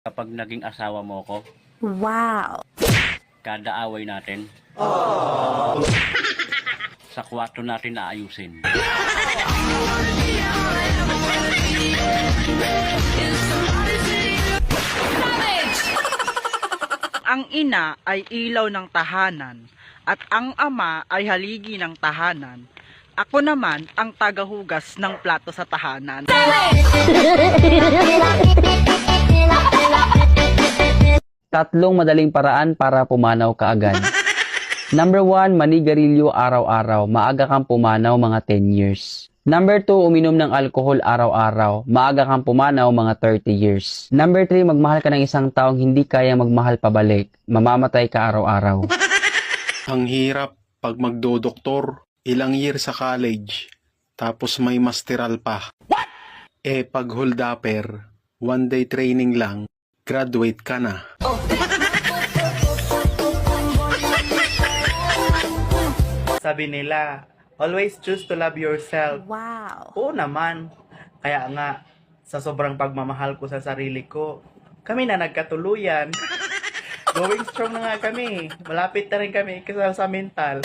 Kapag naging asawa mo ko, Wow! kada away natin, sa kwarto natin naayusin. Ang ina ay ilaw ng tahanan at ang ama ay haligi ng tahanan. Ako naman ang tagahugas ng plato sa tahanan. Tatlong madaling paraan para pumanaw kaagad. Number 1, manigarilyo araw-araw. Maaga kang pumanaw mga 10 years. Number 2, uminom ng alkohol araw-araw. Maaga kang pumanaw mga 30 years. Number 3, magmahal ka ng isang taong hindi kaya magmahal pabalik. Mamamatay ka araw-araw. Ang hirap pag magdodoktor, ilang year sa college, tapos may masteral pa. Pag holdupper, one day training lang, graduate ka na. Sabi nila, always choose to love yourself. Wow! Oo naman. Kaya nga, sa sobrang pagmamahal ko sa sarili ko, kami na nagkatuluyan. Going strong na nga kami. Malapit na rin kami kasama sa mental.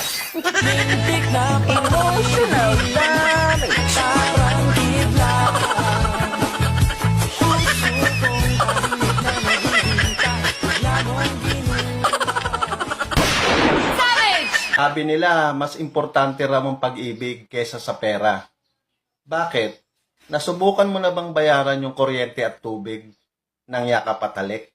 Sabi nila, mas importante raw ang pag-ibig kesa sa pera. Bakit? Nasubukan mo na bang bayaran yung kuryente at tubig ng yakap at halik?